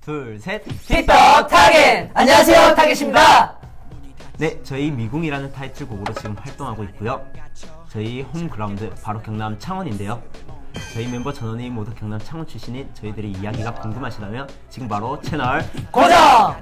둘, 셋. 힙합 타겟! 안녕하세요, 타겟입니다. 네, 저희 미궁이라는 타이틀곡으로 지금 활동하고 있고요. 저희 홈그라운드 바로 경남 창원인데요. 저희 멤버 전원이 모두 경남 창원 출신인 저희들의 이야기가 궁금하시다면 지금 바로 채널 고정!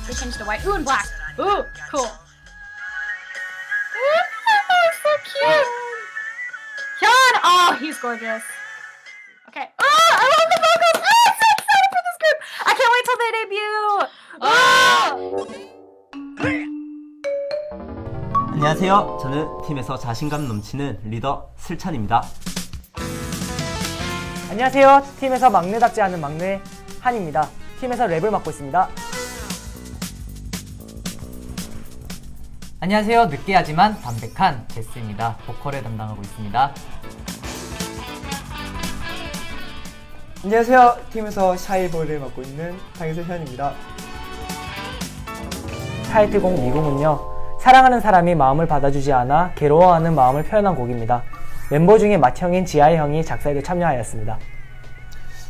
We changed to white. Ooh, and black. Ooh, cool. Ooh, so cute. Hyun! Oh, he's gorgeous. Okay. Oh, I love the vocals. Oh, I'm so excited for this group. I can't wait till they debut. Oh! 안녕하세요. 저는 팀에서 자신감 넘치는 리더 슬찬입니다. 안녕하세요. 팀에서 막내답지 않은 막내 한입니다. 팀에서 랩을 맡고 있습니다. 안녕하세요. 느끼하지만 담백한 제스입니다. 보컬을 담당하고 있습니다. 안녕하세요. 팀에서 샤이보이를 맡고 있는 타겟의 현입니다. 타이틀곡 미궁은요, 사랑하는 사람이 마음을 받아주지 않아 괴로워하는 마음을 표현한 곡입니다. 멤버 중에 맏형인 지아이 형이 작사에도 참여하였습니다.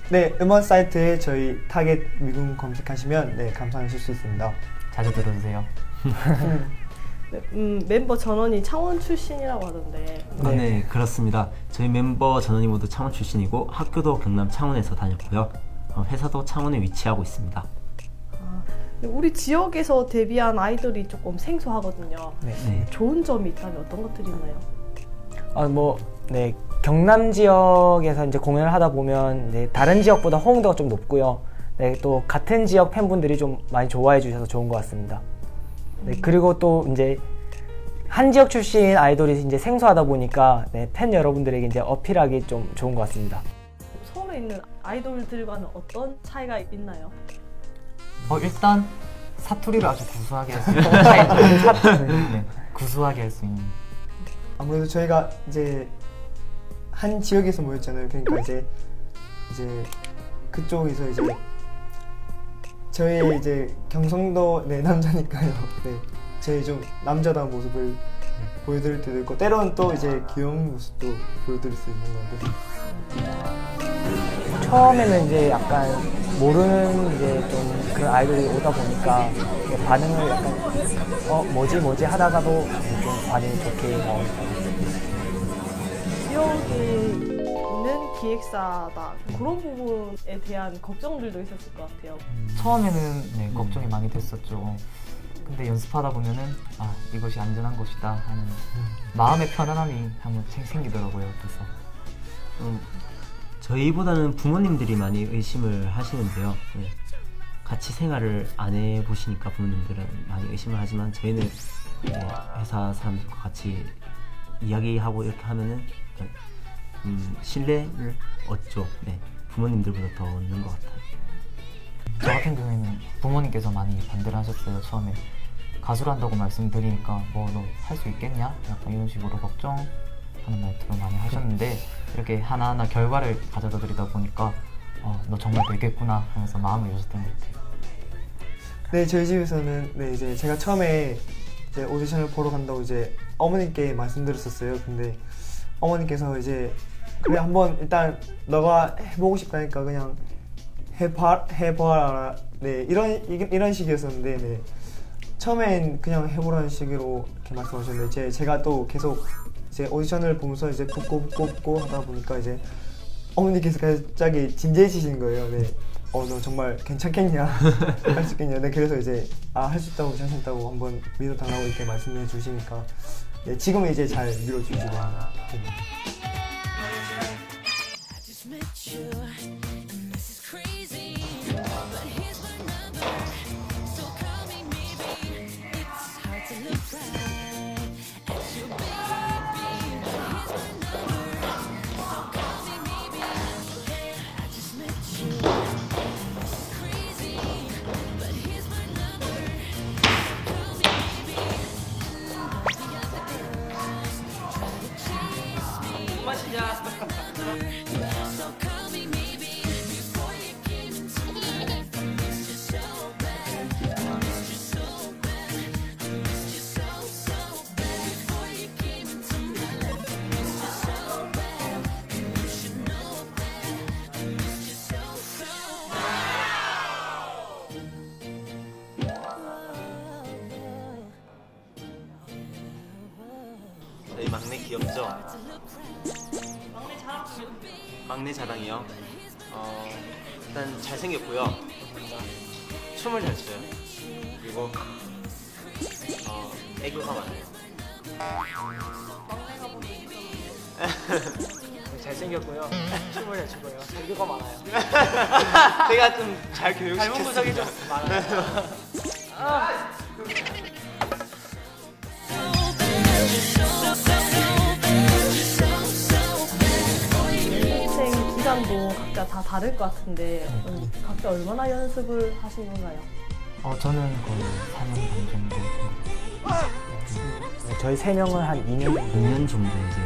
네, 음원 사이트에 저희 타겟 미궁 검색하시면 감상하실 수 있습니다. 자주 들어주세요. 멤버 전원이 창원 출신이라고 하던데. 네, 그렇습니다. 저희 멤버 전원이 모두 창원 출신이고 학교도 경남 창원에서 다녔고요. 회사도 창원에 위치하고 있습니다. 우리 지역에서 데뷔한 아이돌이 조금 생소하거든요. 네. 좋은 점이 있다면 어떤 것들이 있나요? 경남 지역에서 이제 공연을 하다 보면 다른 지역보다 호응도가 좀 높고요. 또 같은 지역 팬분들이 좀 많이 좋아해 주셔서 좋은 것 같습니다. 그리고 또 이제 한 지역 출신 아이돌이 이제 생소하다 보니까 팬 여러분들에게 이제 어필하기 좀 좋은 것 같습니다. 서울에 있는 아이돌들과는 어떤 차이가 있나요? 일단 사투리를 아주 구수하게 할 수 있는 구수하게 할 수 있는. 아무래도 저희가 이제 한 지역에서 모였잖아요. 그러니까 이제 그쪽에서 이제 저희 이제 경상도 남자니까요. 저희 좀 남자다운 모습을 보여드릴 때도 있고 때로는 또 이제 귀여운 모습도 보여드릴 수 있는 건데. 처음에는 이제 약간 모르는 이제 좀 그런 아이돌이 오다 보니까 반응을 약간 뭐지 하다가도 좀 반응이 좋게 나오니까. 지역에 있는 기획사다. 그런 부분에 대한 걱정들도 있었을 것 같아요. 처음에는 걱정이 많이 됐었죠. 근데 연습하다 보면은 이것이 안전한 곳이다 하는 마음의 편안함이 한번 생기더라고요. 그래서 저희보다는 부모님들이 많이 의심을 하시는데요. 같이 생활을 안 해보시니까 부모님들은 많이 의심을 하지만 저희는 회사 사람들과 같이 이야기하고 이렇게 하면은 신뢰를 얻죠. 부모님들보다 더 얻는 것 같아요. 저 같은 경우에는 부모님께서 많이 반대를 하셨어요. 처음에 가수를 한다고 말씀드리니까 너 할 수 있겠냐? 약간 이런 식으로 걱정하는 말들을 많이 하셨는데 이렇게 하나하나 결과를 가져다 드리다 보니까 너 정말 되겠구나 하면서 마음을 여셨던 것 같아요. 네, 저희 집에서는 이제 제가 처음에 이제 오디션을 보러 간다고 이제 어머님께 말씀드렸었어요. 근데 어머님께서 이제 그래 한번 일단 너가 해보고 싶다니까 그냥 해봐라. 이런 식이었었는데 처음엔 그냥 해보라는 식으로 이렇게 말씀하셨는데 제가 또 계속 이제 오디션을 보면서 이제 뽑고 하다 보니까 이제 어머니께서 갑자기 진지해지신 거예요. 너 정말 괜찮겠냐? 할 수 있겠냐? 그래서 이제 할 수 있다고 자신 있다고 한번 믿어달라고 이렇게 말씀해 주시니까 지금은 이제 잘 밀어주시고 합니다. 맛이냐? 귀엽죠? 막내 자랑이요? 일단 잘생겼고요. 춤을 잘 춰요. 그리고 애교가 많아요. 잘생겼고요. 춤을 잘 추고요. 애교가 많아요. 제가 좀 잘 교육시켰습니다. 닮은 구석이 좀 많아요. 연습생 기간도 각자 다 다를 것 같은데 각자 얼마나 연습을 하신 건가요? 저는 거의 4년 반 정도. 저희 3명은 한 2년 정도. 2년 정도 이제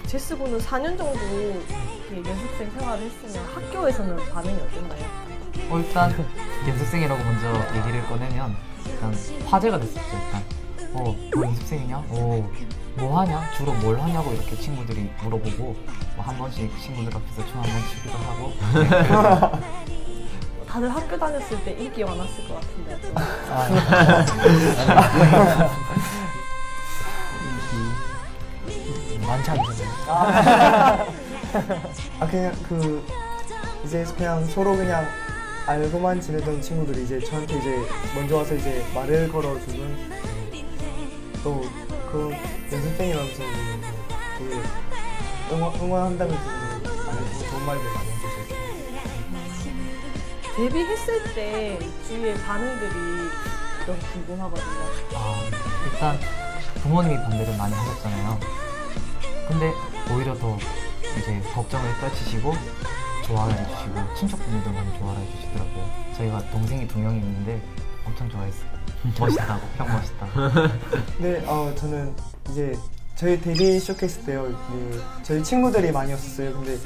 제스군은 4년 정도 이렇게 연습생 생활을 했으면 학교에서는 반응이 어땠나요? 일단 연습생이라고 먼저 얘기를 꺼내면 일단 화제가 됐었죠. 일단 너 연습생이냐? 뭐 하냐? 주로 뭘 하냐고 이렇게 친구들이 물어보고 뭐 한 번씩 친구들 앞에서 춤 한 번 추기도 하고. 다들 학교 다녔을 때 인기 많았을 것 같은데. 많지 않잖아요. 그냥 이제 그냥 서로 그냥 알고만 지내던 친구들이 이제 저한테 이제 먼저 와서 이제 말을 걸어주는 또 그 연습생이라면서 되게 응원한다면서 좋은 말들 많이 해주셨어요. 데뷔했을 때 주위의 반응들이 너무 궁금하거든요. 일단 부모님이 반대를 많이 하셨잖아요. 근데 오히려 더 이제 걱정을 떨치시고 좋아를 해주시고 친척분들도 많이 좋아를 해주시더라고요. 저희가 동생이 2명이 있는데 엄청 좋아했어요. 멋있다고, 형 멋있다. 네, 저는 이제 저희 데뷔 쇼케이스 때요. 네, 저희 친구들이 많이 왔었어요. 근데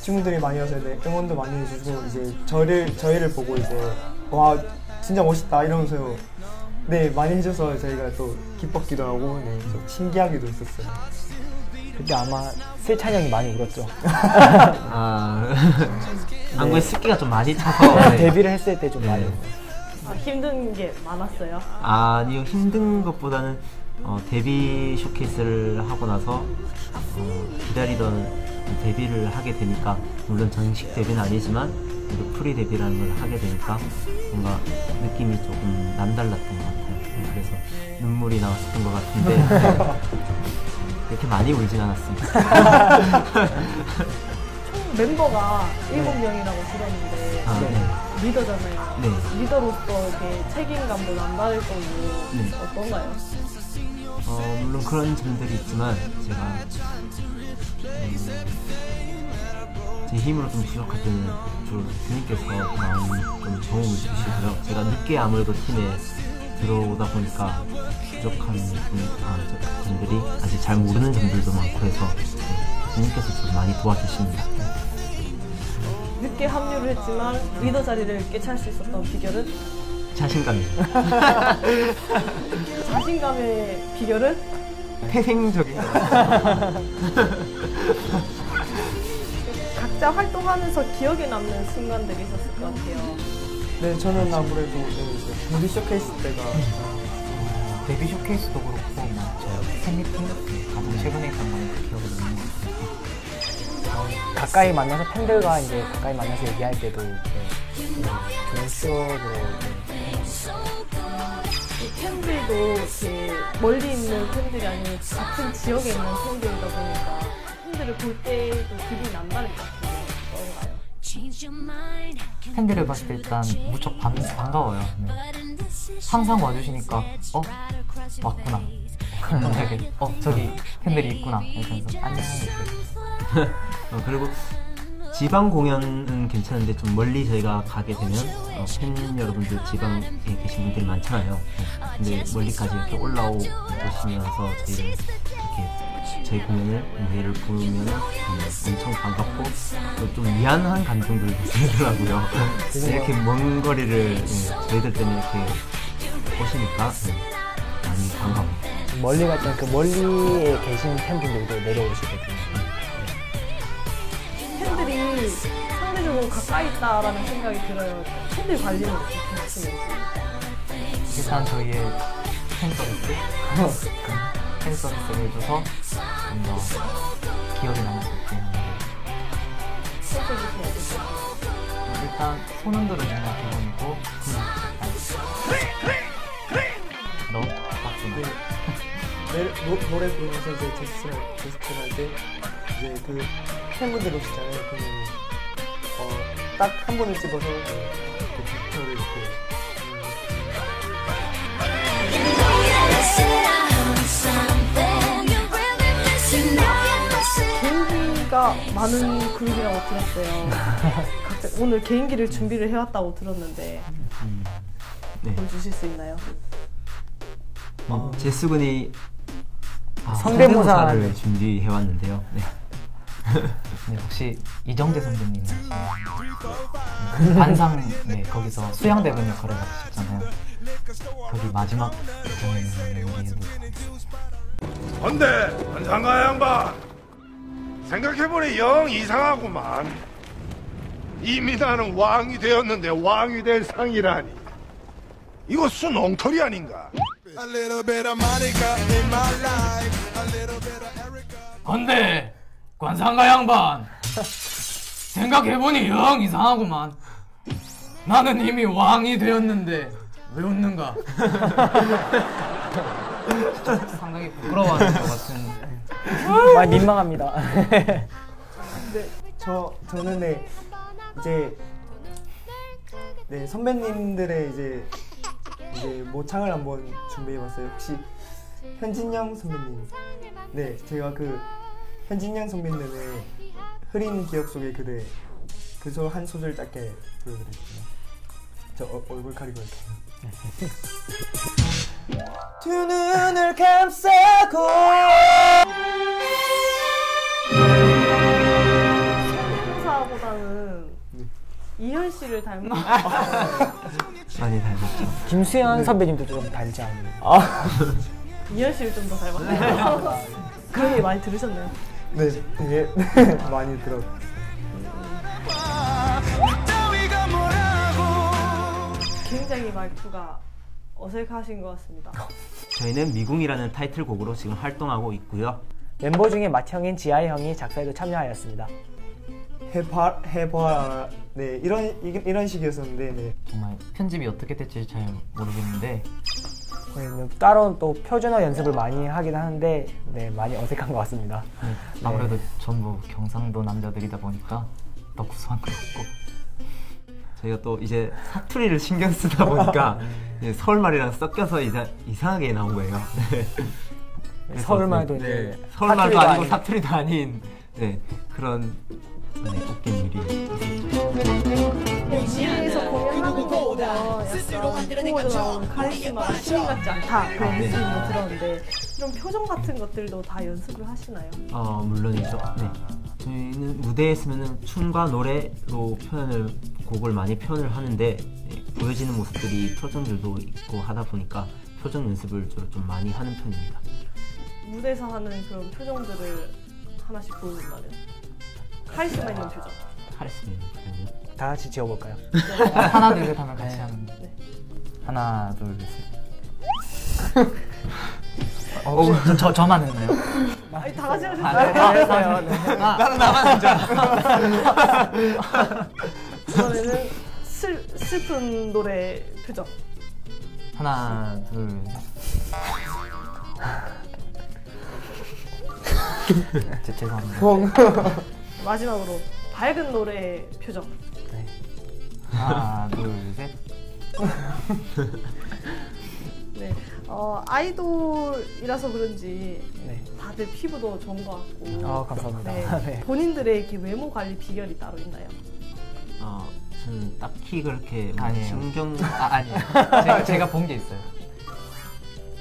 친구들이 많이 와서 응원도 많이 해주시고 이제 저희를 보고 이제 와 진짜 멋있다 이러면서 네 많이 해줘서 저희가 또 기뻤기도 하고 네, 좀 신기하기도 했었어요. 그때 아마 세찬이 형이 많이 울었죠. 안구에 습기가 좀 많이 차서 데뷔를 했을 때 좀 많이 울었어요. 힘든 게 많았어요? 아니요, 힘든 것보다는 데뷔 쇼케이스를 하고 나서 기다리던 데뷔를 하게 되니까 물론 정식 데뷔는 아니지만 그래도 프리 데뷔라는 걸 하게 되니까 뭔가 느낌이 조금 남달랐던 것 같아요. 그래서 눈물이 나왔었던 것 같은데 그렇게 많이 울진 않았습니다. 총 멤버가 7명이라고 들었는데 리더잖아요. 네. 리더로서 이렇게 책임감도 남다를 거고 네. 어떤가요? 물론 그런 점들이 있지만 제가 제 힘으로 좀 부족할 때는 주로 교수님께서 많이 좀 도움을 주시고요. 제가 늦게 아무래도 팀에 들어오다 보니까 부족한 점들이 아직 잘 모르는 점들도 많고 해서 교수님께서 좀 많이 도와주십니다. 늦게 합류를 했지만 리더 자리를 깨찰 수 있었던 비결은? 자신감이죠. 자신감의 비결은? 태생적인 각자 활동하면서 기억에 남는 순간들이 있었을 것 같아요. 네, 저는 아무래도 데뷔 쇼케이스 때가 데뷔 쇼케이스도 그렇고 저 팬미팅 가장 최근에 있던 거는 기억이 나는 것 같아요. 가까이 만나서 팬들과 이제 가까이 만나서 얘기할 때도 좋은 추억으로 팬들도 이렇게 멀리 있는 팬들이 아니고 같은 지역에 있는 팬들이다 보니까 팬들을 볼 때도 기분이 남다를 것 같은데 어떤가요? 팬들을 봤을 때 일단 무척 반가워요. 네. 항상 와주시니까 왔구나. 만약에 저기 팬들이 있구나. 이러면서 안녕 이렇게. 그리고 지방 공연은 괜찮은데 좀 멀리 저희가 가게 되면 팬 여러분들 지방에 계신 분들이 많잖아요. 근데 멀리까지 이렇게 올라오시면서 저희를 이렇게 저희 공연을 무대를 보면 엄청 반갑고 또 좀 미안한 감정들도 들더라고요. 이렇게 먼 거리를 저희들 때문에 이렇게 오시니까 많이 반갑습니다. 멀리 갈 때는 그 멀리에 계신 팬분들도 내려오시거든요. 팬들이 상대적으로 가까이 있다라는 생각이 들어요. 팬들 관리는 어떻게 하시는지. 일단 저희의 팬 서비스 팬 서비스를 해줘서 좀 더 기억에 남을 수 있게 하는 게 일단 손 흔들어주는 게 기본이고 너 박수 노래 부르면서 이제 제스처를 할 때 이제 그 팬분들 오시잖아요. 그러면 딱 한 번을 찍어서 그 제스처를 이렇게 개인기가 많은 그룹이라고 들었어요. 각자 오늘 개인기를 준비를 해왔다고 들었는데 네. 보여주실 수 있나요? 제수군이 성대모사를 성대모사를 준비해 왔는데요. 네. 네, 혹시 이정재 선배님 반상 네, 거기서 수양대군 역할을 맡으셨잖아요. 거기 마지막 장면을 연기해도 헌데 한상가 양반 생각해보니 영 이상하구만. 이미 나는 왕이 되었는데 왕이 될 상이라니 이거 순엉터리 아닌가? 헌데 관상가 양반 생각해보니 영 이상하구만. 나는 이미 왕이 되었는데 왜 웃는가? 상당히 부끄러워하는 것 같은. 많이 민망합니다. 근데 저는 네, 이제 네 선배님들의 이제 모창을 한번 준비해봤어요. 혹시 현진영 선배님, 네 제가 그 현진영 선배님의 흐린 기억 속의 그대 그 한 소절 짧게 보여드릴게요. 저 얼굴 가리고 할게요. 두 눈을 감싸고 성대모사보다는 이현 씨를 닮은 많이 닮았죠. 김수현 선배님도 좀 닮지 않나요? 이현 씨를 좀 더 닮았네요. 그런 얘기 많이 들으셨나요? 네 되게 많이 들었어요. 굉장히 말투가 어색하신 것 같습니다. 저희는 미궁이라는 타이틀곡으로 지금 활동하고 있고요. 멤버 중에 맏형인 지아이 형이 작사에도 참여하였습니다. 해봐 네 이런 식이었었는데 네. 정말 편집이 어떻게 될지 잘 모르겠는데 저희는 따로 또 표준어 연습을 많이 하긴 하는데 네, 많이 어색한 것 같습니다. 아무래도 전부 경상도 남자들이다 보니까 더 구수한 것 같고 저희가 또 이제 사투리를 신경 쓰다 보니까 이제 서울말이랑 섞여서 이상하게 나온 거예요. 네. 서울말도 네. 이제 서울말도 사투리도 아니고 아닌. 사투리도 아닌 네, 그런 웃긴 일이 무대에서 공연하는 거 보면 약간 후보로 나오는 카리스마가 신인 같지 않다 그런 네. 느낌이 들었는데 이런 표정 같은 것들도 다 연습을 하시나요? 물론이죠. 네. 저희는 무대에 서면은 춤과 노래로 곡을 많이 표현을 하는데 네, 보여지는 모습들이 표정들도 있고 하다 보니까 표정 연습을 좀 많이 하는 편입니다. 무대에서 하는 그런 표정들을 하나씩 보여준다면 카리스마 있는 표정. 카리스마 있는 표현이요? 다 같이 지어볼까요? 하나 둘 셋 하면 같이 네. 하는 네. 하나 둘 셋. 저만 했나요? 아니 다 같이 아, 하셨어요? 네, 나는 나만 혼자. 이번에는 슬픈 노래 표정. 하나 둘 셋. 죄송합니다. 마지막으로 밝은 노래 표정. 하나 둘 셋. 네, 아이돌이라서 그런지 네. 다들 피부도 좋은 것 같고. 감사합니다. 네, 네. 본인들의 이렇게 외모 관리 비결이 따로 있나요? 저는 딱히 그렇게 뭐 아니에요. 신경 아니에요. 제가 본 게 있어요.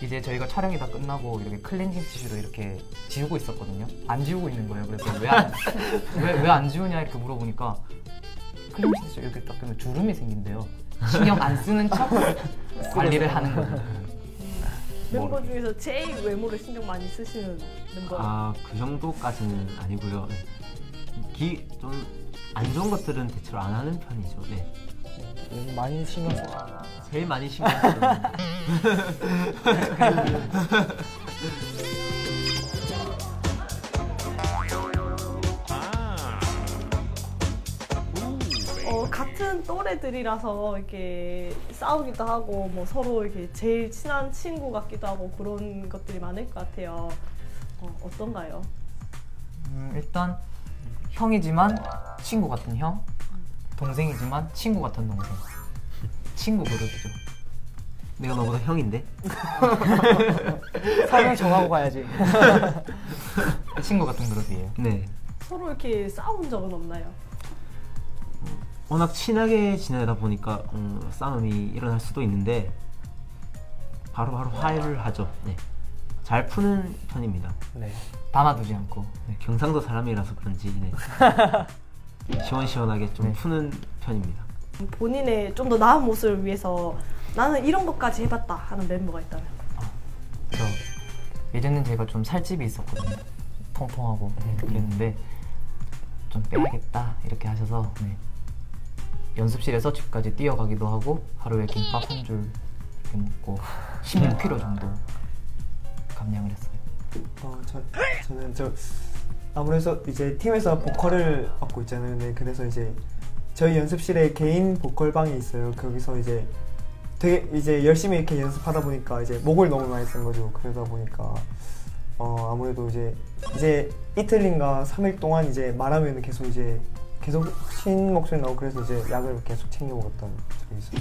이제 저희가 촬영이 다 끝나고 이렇게 클렌징 티슈로 이렇게 지우고 있었거든요. 안 지우고 있는 거예요. 그래서 왜 안 지우냐 이렇게 물어보니까 클렌징 티슈 이렇게 딱 끄면 주름이 생긴대요. 신경 안 쓰는 척 관리를 하는 거예요. 멤버 중에서 제일 외모를 신경 많이 쓰시는 멤버. 그 정도까지는 아니고요. 네. 좀 안 좋은 것들은 대체로 안 하는 편이죠. 네. 많이 신경 쓰죠. 제일 많이 신경 쓰는 같은 또래들이라서 이렇게 싸우기도 하고 뭐 서로 이렇게 제일 친한 친구 같기도 하고 그런 것들이 많을 것 같아요. 어떤가요? 일단 형이지만 친구 같은 형, 동생이지만 친구 같은 동생. 친구 그룹이죠. 내가 너보다 형인데? 설명 정하고 가야지. 친구 같은 그룹이에요. 네. 서로 이렇게 싸운 적은 없나요? 워낙 친하게 지내다 보니까 싸움이 일어날 수도 있는데 바로바로 화해를 하죠. 네. 잘 푸는 편입니다. 네. 담아두지 않고. 네, 경상도 사람이라서 그런지 네. 시원시원하게 좀 네. 푸는 편입니다. 본인의 좀 더 나은 모습을 위해서 나는 이런 것까지 해봤다 하는 멤버가 있다면? 저 예전엔 제가 좀 살집이 있었거든요. 통통하고 그랬는데 좀 빼야겠다 이렇게 하셔서 네. 연습실에서 집까지 뛰어가기도 하고 하루에 김밥 한 줄 이렇게 먹고 16kg 정도 감량을 했어요. 저는 아무래도 이제 팀에서 보컬을 맡고 있잖아요. 네, 그래서 이제 저희 연습실에 개인 보컬방이 있어요. 거기서 이제 되게 이제 열심히 이렇게 연습하다 보니까 이제 목을 너무 많이 쓴 거죠. 그러다 보니까 아무래도 이제 이틀인가 3일 동안 이제 말하면 계속 쉰 목소리 나오고 그래서 이제 약을 계속 챙겨 먹었던 적이 있어요.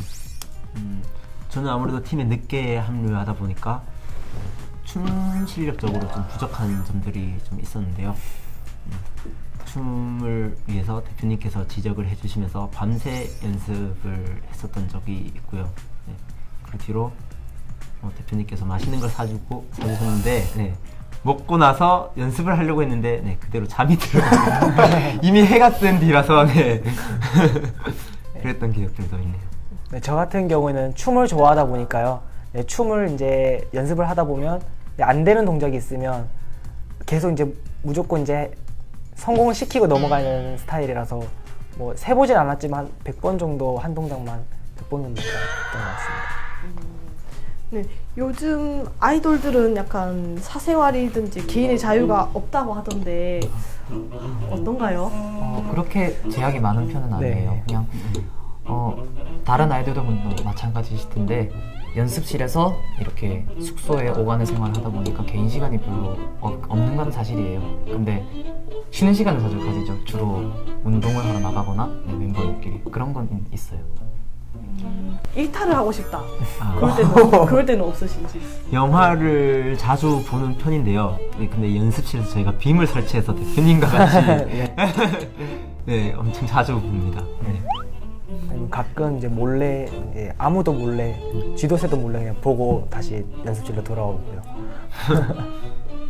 저는 아무래도 팀에 늦게 합류하다 보니까 춤 실력적으로 좀 부족한 점들이 좀 있었는데요. 춤을 위해서 대표님께서 지적을 해주시면서 밤새 연습을 했었던 적이 있고요. 네. 그 뒤로 대표님께서 맛있는 걸 사주셨는데 네. 먹고 나서 연습을 하려고 했는데 네, 그대로 잠이 들어요. 이미 해가 쓴 뒤라서 네. 그랬던 기억들도 있네요. 네, 저 같은 경우에는 춤을 좋아하다 보니까요. 네, 춤을 이제 연습을 하다 보면 안 되는 동작이 있으면 계속 이제 무조건 이제 성공을 시키고 넘어가는 스타일이라서 뭐 세보진 않았지만 100번 정도 한 동작만 100번 정도 했던 것 같습니다. 네, 요즘 아이돌들은 약간 사생활이든지 개인의 자유가 없다고 하던데 어떤가요? 그렇게 제약이 많은 편은 아니에요. 네. 그냥 다른 아이돌분도 마찬가지실 텐데 연습실에서 이렇게 숙소에 오가는 생활을 하다 보니까 개인 시간이 별로 없는 건 사실이에요. 근데 쉬는 시간을 자주 가지죠. 주로 운동을 하러 나가거나 네, 멤버들끼리 그런 건 있어요. 일탈을 하고 싶다. 아. 그럴 때는 없으신지? 영화를 자주 보는 편인데요. 네, 근데 연습실에서 저희가 빔을 설치해서 대표님과 같이 네, 엄청 자주 봅니다. 네. 아니면 가끔 이제 몰래 이제 아무도 몰래 쥐도새도 몰래 그냥 보고 다시 연습실로 돌아오고요.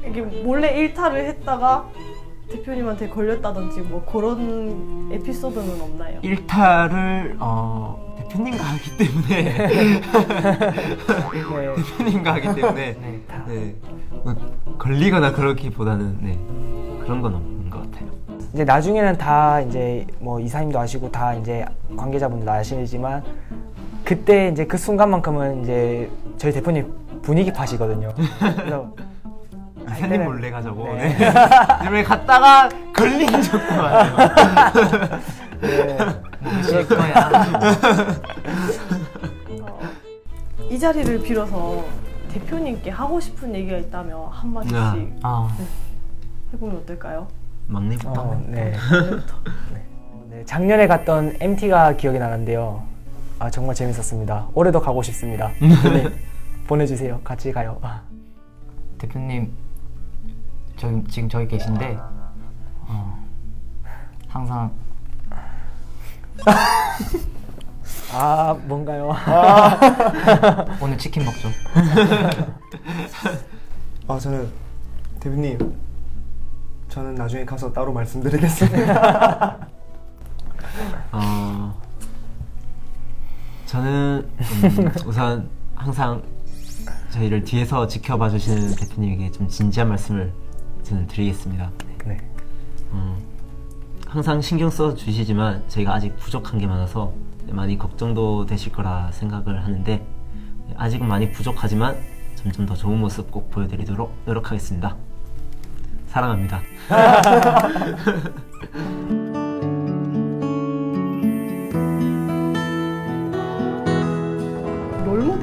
이게 몰래 일탈을 했다가 대표님한테 걸렸다든지 뭐 그런 에피소드는 없나요? 일탈을 대표님과 하기 때문에 대표님과 하기 때문에 네, 뭐 걸리거나 그렇기보다는 네, 그런 건 없는 것 같아요. 이제 나중에는 다 이제 뭐 이사님도 아시고 다 이제 관계자분들 아시지만 그때 이제 그 순간만큼은 이제 저희 대표님 분위기 파시거든요. 그래서 이사님 몰래 가자고. 네. 네. 갔다가 걸린 적도 많아요. 네. 쉴 거야. 이 자리를 빌어서 대표님께 하고 싶은 얘기가 있다면 한마디씩 해보면 어떨까요? 막내부터. 네. 네. 작년에 갔던 MT가 기억이 나는데요. 정말 재밌었습니다. 올해도 가고 싶습니다. 네. 보내주세요. 같이 가요. 대표님 지금 저기 계신데 항상 뭔가요? 오늘 치킨 먹죠. 저는 대표님 저는 나중에 가서 따로 말씀드리겠습니다. 저는 우선 항상 저희를 뒤에서 지켜봐 주시는 대표님에게 좀 진지한 말씀을 저는 드리겠습니다. 네. 항상 신경 써 주시지만 저희가 아직 부족한 게 많아서 많이 걱정도 되실 거라 생각을 하는데 아직은 많이 부족하지만 점점 더 좋은 모습 꼭 보여드리도록 노력하겠습니다. 사랑합니다.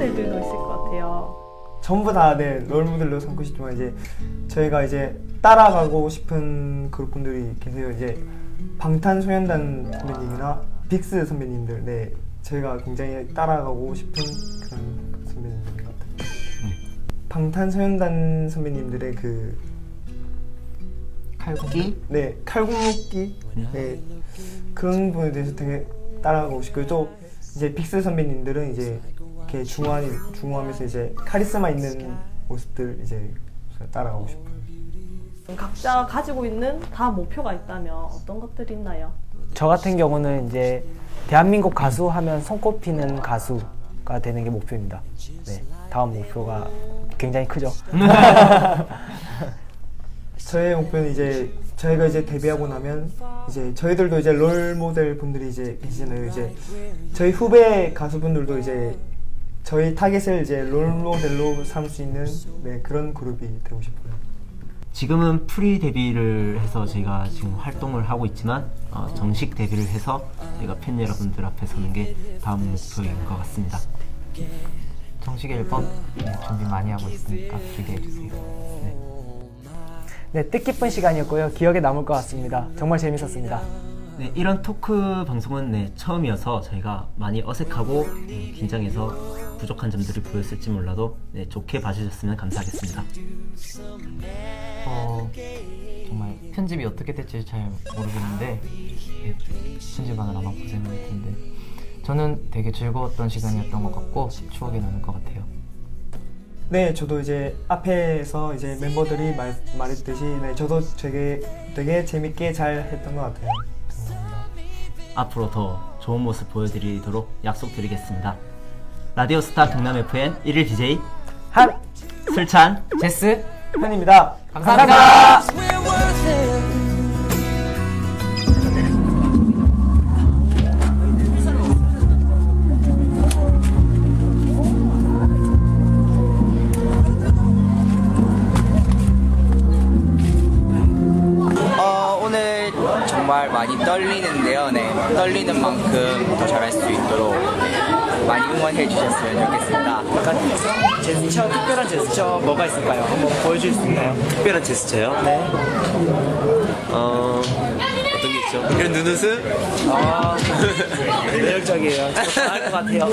롤모델들도 있을 것 같아요. 전부 다 네, 롤모델로 삼고 싶지만 이제 저희가 이제 따라가고 싶은 그룹분들이 계세요. 이제 방탄소년단 선배님이나 빅스 선배님들, 네, 저희가 굉장히 따라가고 싶은 그런 선배님들 같아요. 방탄소년단 선배님들의 그 칼국기? 네, 칼국무기, 네, 그런 부분에 대해서 되게 따라가고 싶고, 또 이제 빅스 선배님들은 이제 이렇게 중후하면서 이제 카리스마 있는 모습들 이제 따라가고 싶어요. 각자 가지고 있는 다 목표가 있다면 어떤 것들이 있나요? 저 같은 경우는 이제 대한민국 가수 하면 손꼽히는 가수가 되는 게 목표입니다. 네, 다음 목표가 굉장히 크죠. 저의 목표는 이제 저희가 이제 데뷔하고 나면 이제 저희들도 이제 롤 모델 분들이 이제 계시잖아요. 이제 저희 후배 가수분들도 이제 저희 타겟을 이제 롤 모델로 삼을 수 있는 네, 그런 그룹이 되고 싶어요. 지금은 프리 데뷔를 해서 저희가 지금 활동을 하고 있지만 정식 데뷔를 해서 저희가 팬 여러분들 앞에 서는 게 다음 목표인 것 같습니다. 정식 앨범 준비 많이 하고 있으니까 기대해 주세요. 네, 뜻깊은 시간이었고요. 기억에 남을 것 같습니다. 정말 재밌었습니다. 네, 이런 토크 방송은 네, 처음이어서 저희가 많이 어색하고 긴장해서 부족한 점들이 보였을지 몰라도 네, 좋게 봐주셨으면 감사하겠습니다. 정말 편집이 어떻게 될지 잘 모르겠는데 네, 편집하느라 아마 고생을 할 텐데 저는 되게 즐거웠던 시간이었던 것 같고 추억이 남을 것 같아요. 네, 저도 이제 앞에서 이제 멤버들이 말했듯이 네, 저도 되게 재밌게 잘 했던 것 같아요. 감사합니다. 앞으로 더 좋은 모습 보여드리도록 약속드리겠습니다. 라디오 스타 경남 FM 1일 DJ 한 술찬 제스 현입니다. 감사합니다. 오늘 정말 많이 떨리는데요. 네, 떨리는 만큼 더 잘할 수 있도록 많이 응원해 주셨으면 좋겠습니다. 제스처, 특별한 제스처 뭐가 있을까요? 한번 보여줄 수 있나요? 특별한 제스처요? 네. 어떤 게 있죠? 이런 눈웃음? 매력적이에요. 저 잘할 것 같아요.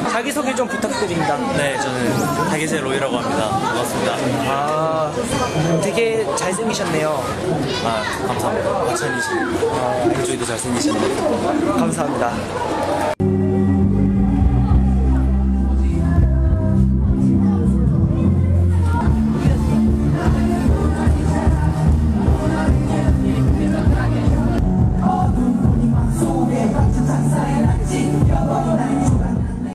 자기소개 좀 부탁드립니다. 네, 저는 타겟의 로이라고 합니다. 반갑습니다. 되게 잘생기셨네요. 감사합니다. 하찬이지. 저희도 잘생기셨네요. 감사합니다.